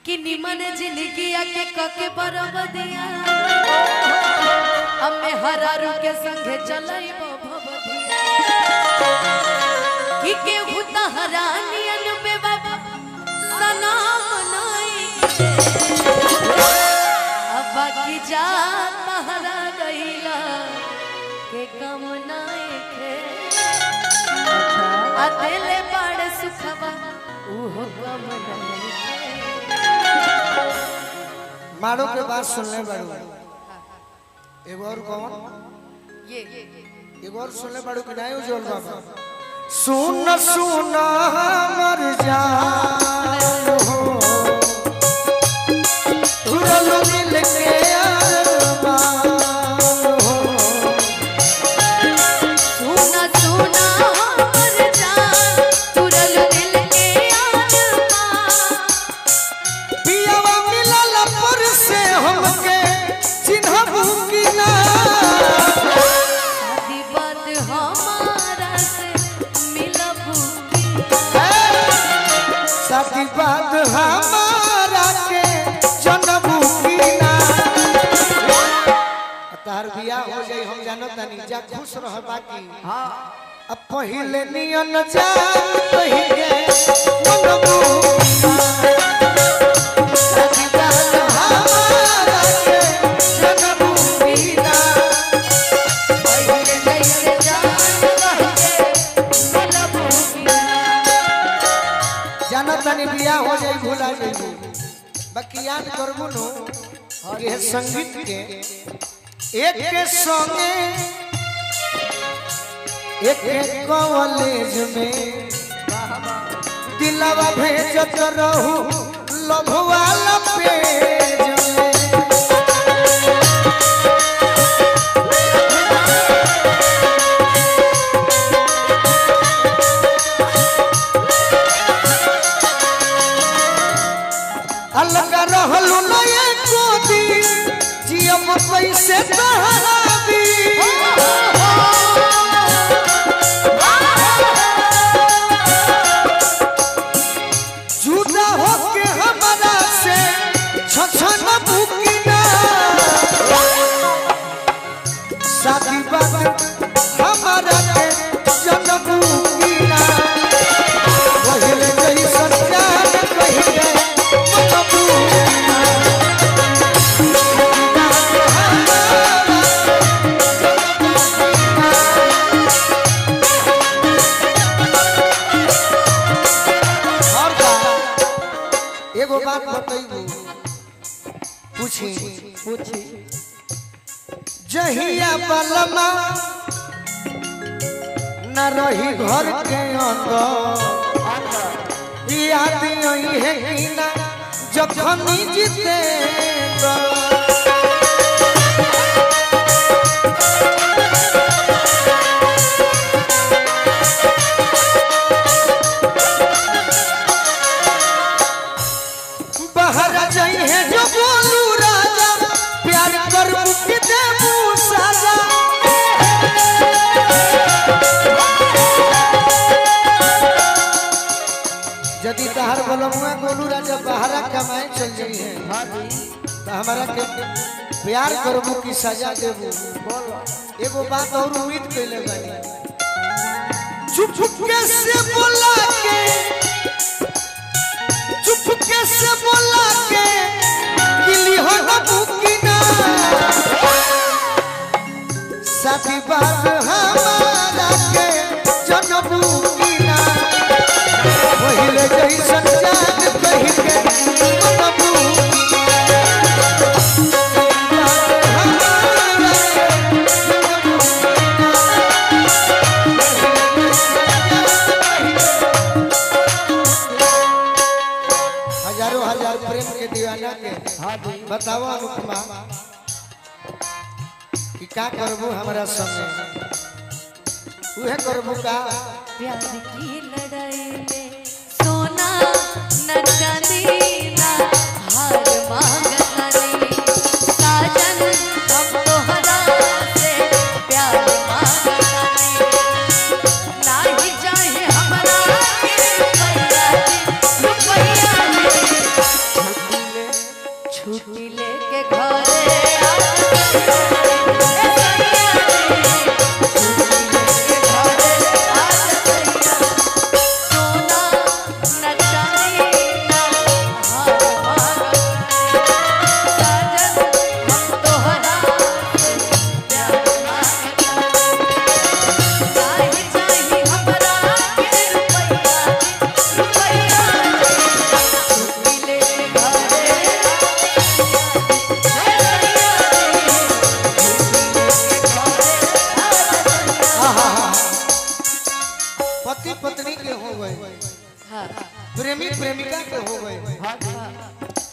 कि निमन जिंदगी के कके बरबदिया हमें हरारू के संगे चलइबो भवदिया कि केहू तहरानियन पे बाबा सलाम नहीं अब बाकी जा तहरा गइला के कम नहीं खे अकेले बड़ सुखवा उहो कम नहीं खे। मारो के बात सुनने बड़ू एगो और कौन ये एगो और सुनने बड़ू कि नहीं उज्जवल बाबा सुन सुन हमर जान हो तुरल दिल के अरमान हो सुना सुना हमर जान तुरल दिल के अरमान पियावा मिलल पर से हमके चिन्हबू कि ना शादी बात हमारा से मिलबू शादी बात हमारा के जनबू कि ना तार बियाह हो जाई हम जानो तनी जा खुश रह बाकी हां अब पहिले नियन जान कहिए मनबू शादी बात हमारा के जनबू कि ना पहिले जैसे जान बहके मिलबू जानो तनी बियाह हो जाई भुला जाई बाकी याद करबू नो ये संगीत के एक के संगे एक कॉलेज में दिलवा भेजत रहू लव वाला पेज में अलग रहलू न एको दिन जियम पैसे तहाबी जुदा होके हमरा से छछन बुकिना शादी बात हमरा के जनबू किना पहिले जैसन जान कहिए मनबू एगो बात बतैबू पूछी जहिया बलमा न रही घर के अंदर याद यही है कि ना जखन जीते बाहर जाई है जो बोलू राजा प्यार कर मुक्ति देबू साजा यदि तहार बलमुआ गोलू राजा बाहर कमाए चल जाई है तो हमारा के प्यार करबू कि सजा देबू एगो बात और उम्मीद कैले बानी चुप के से बोला के चुपके से बोला के गिली हो न बुकिना शादी बात हमारा के जनबू किना पहिले जैसन जान कहि के मनबू हजारों हजार प्रेम के दीवाना के बताओ अनुपमा कि का करबू हमरा संगे उहे करबू का प्यार की लड़ाई में सोना न चांदी ना हार मांगता नहीं साजन हम तोहरा से प्यार मांगता नहीं ना ही चाहे हमरा के रुपया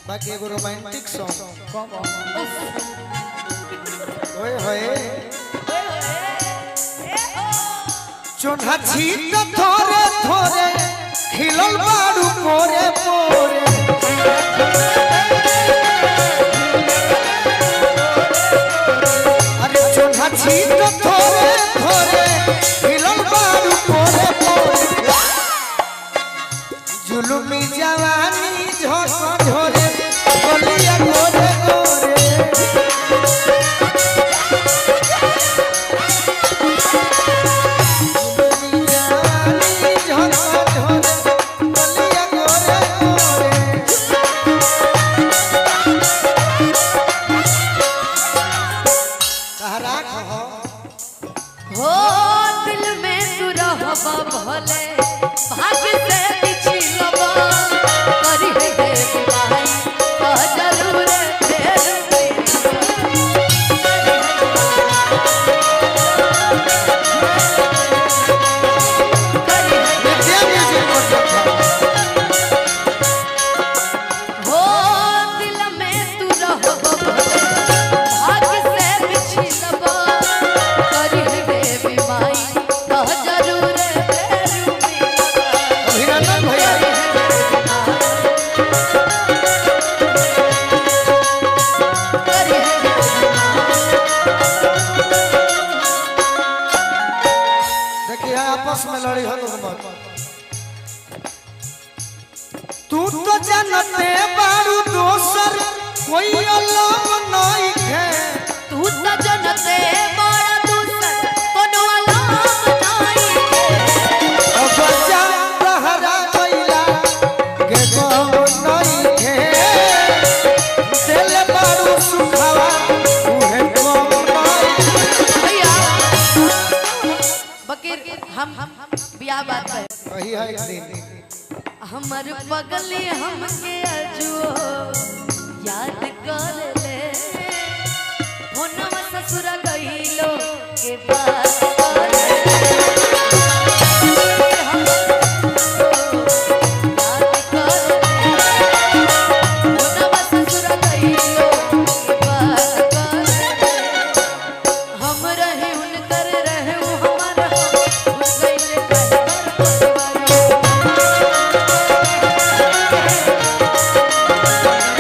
बाकी एगो रोमांटिक सॉन्ग ओए होए चोन्हा छीट थोरे थोरे खिलल बाड़ू पोरे पोरे अरे चोन्हा छीट थोरे थोरे खिलल बाड़ू पोरे पोरे जुलुमी जवानी झोंका झोरे बोलिया गोरे गोरे हो दिल में तू रहबा भले भाग्य से पिछलबा करी है भाई आ जरूर हो दिल में तू रहबा भाग्य से पिछलबा करी है भाई आ जरूर अभिनंदन भैया देखिए आपस में लड़ी हो लोग मत तू तो जानते बारू दोसर कोई अलग नहीं है तू त जनते बड़ा दूसर कोनो अलग नहीं है बच्चा रहरा गइला के को नहीं है दिल बारू सुखावा उहे को नहीं भैया बकीर हम बियाह बात है वही है एक दिन हमर पगली हमके अजुओ याद कर ले होनवा ससुर गइलो के बात कर ले याद कर ले होनवा ससुर गइलो के बात कर ले हम रहे उनकर रहे हमारा उन गइले परिवार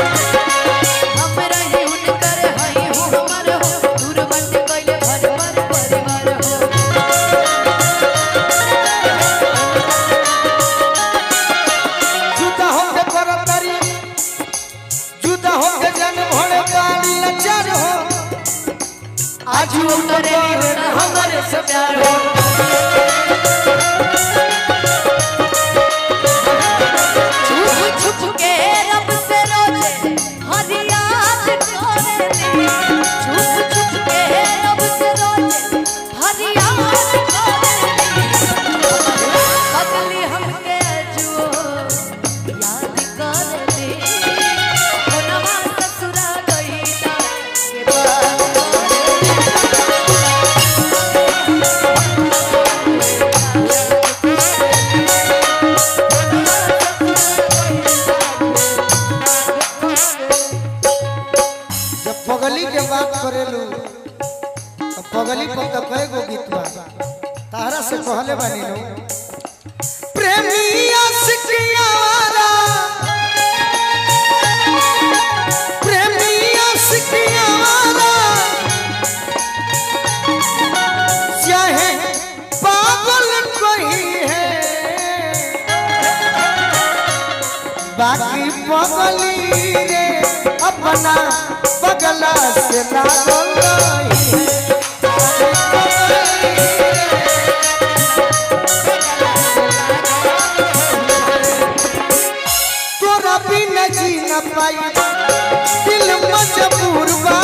हम रहे उनकर हई हो हमर हो दूर बंद कइले भर परिवार हो जुदा होके करतरी जुदा होके जन भोले बाड़ी लचार हो आज आज उतरे हमर से प्यार हो छुप छुप के रब से रोजे हर याद करेली छुप छुप के रब से रोजे हर याद करेली पगली हमके जुओ याद करेली होनवा ससुरा गइला के बात जब पगली के बात करेलू तो पगली पर तो कई गो गीत बा तारा से कहले बानी नो प्रेमी आशिकिया वाला प्रेमी आशिकिया वाला चाहे पागल कोई है बाकी पगली रे अपना बगला से लागल रही तोरा बिना जी न पाई दिल मजबूर बा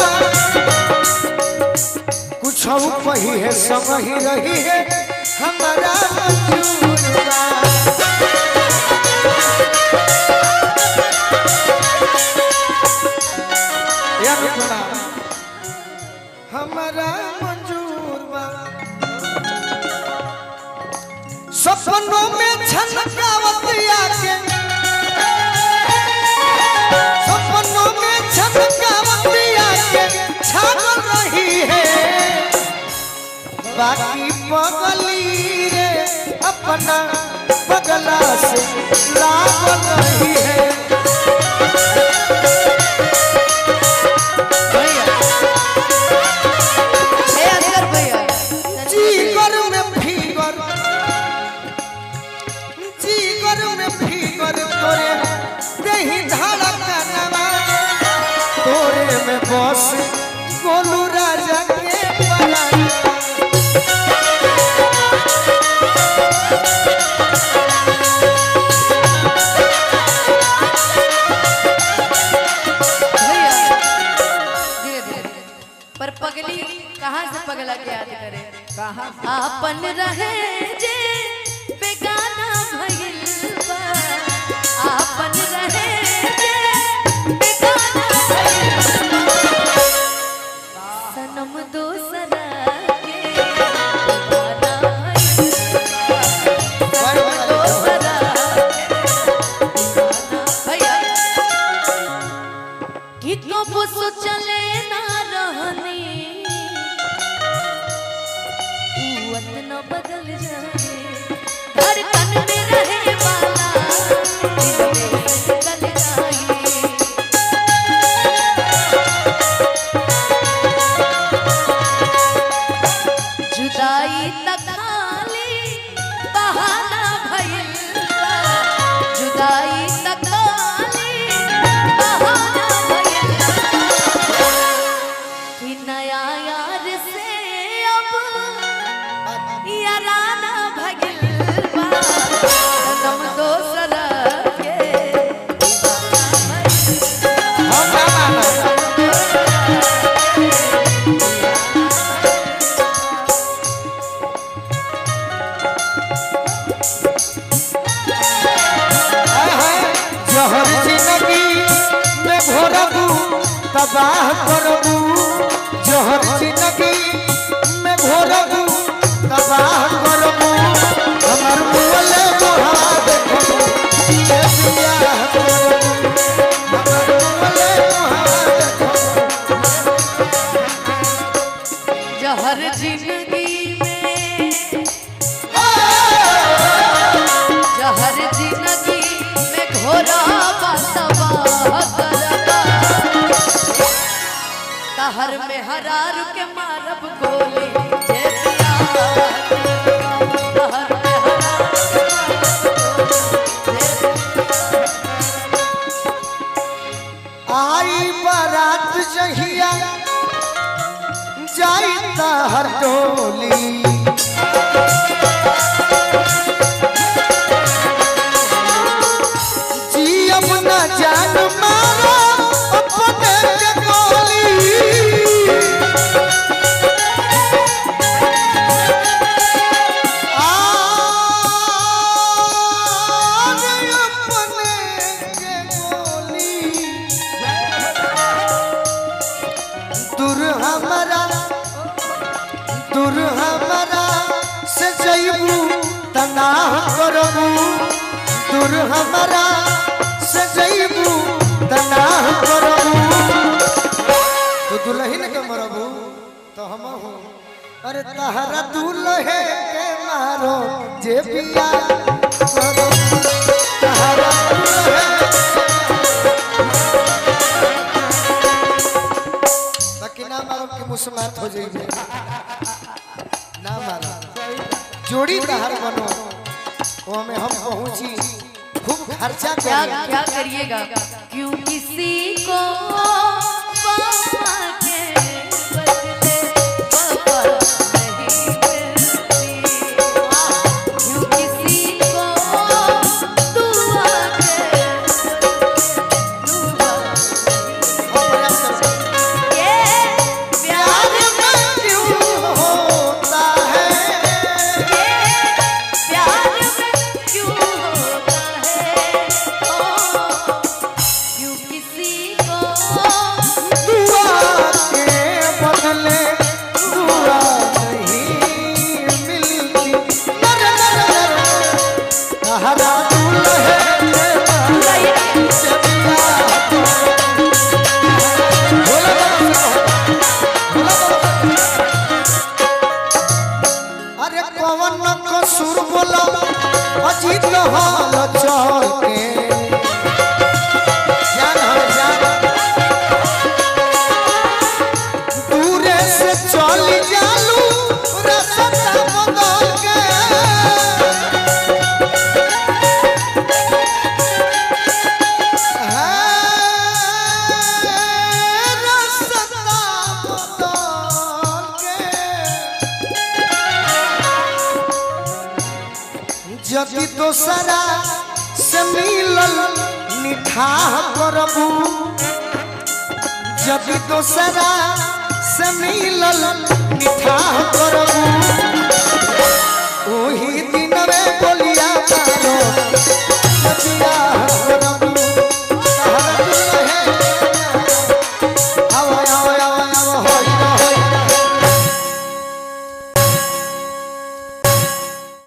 कुछ कही है समझ रही है हमारा मंजूर बा हमारा मंजूर बा सपनों में छलकावत आके बाकी पगली रे अपना पगला से लागल रही है। जीगर में फीगर तोरे देही धड़कनवा तोरे में बस गोलू राजा के पलंग। पर पगली कहाँ से पगला के याद करे कहाँ अपन रहे जे बेगाना भइल बा अपन रहे जे बेगाना भइल बा सनम दोसरा के दीवाना भइल बा सनम दोसरा के दीवाना भइल कि कब सोचले ना रहनी न बदल जाए धड़कन में रहे वाला दिल में निकल जाए। जुदाई तक खाली बहाना भइल बा जुदाई तक खाली बहाना भइल बा कि नया यार से अब याराना भगिल बा सनम दोसरा के दीवाना जहर जिंदगी में घोरबू तबाह करबू जहर जिंदगी में घोरबू तबाह करबू हमर बोले मोहा देखबू ये बियाह करबू हमर बोले मोहा देखबू। जहर जिंदगी में जहर जिंदगी में घोरा तबाह करबा तहर में हरार के मारब गोली जे पिया तहर में हरार के मारब गोली आई बारात जहिया जाई तहर डोली जियब न जान मारो अपने के गोली आज अपने के गोली दूर हमरा से जइबू तनाह करबू दूर हमरा से जइबू तनाह करबू तो दुल्हन के मरबू तो हम हो अरे तहरा दुल्हे के मारो जे बिया करो तहरा दुल्हे बाकी ना मारो कि मुसमात हो जाइए ना मारो जोड़ी तहर बनो वो में हम पहुंची खूब खर्चा क्या करिए क्या करिएगा क्यों किसी को वफा के बदले वफा नहीं मिलती क्यों किसी को दुआ के दुआ ये प्यार में क्यों होता है ये प्यार में क्यों होता है ओ क्यों किसी को दुआ के बदले दुआ नहीं मिलती नर नर नर तहरा दुल्हे के मारो जे बिया भोला बाबा भोला बाबा दोसरा से मिलल निठाह करबू जब दोसरा से मिलल निठाह करबू ओही दिन में बोली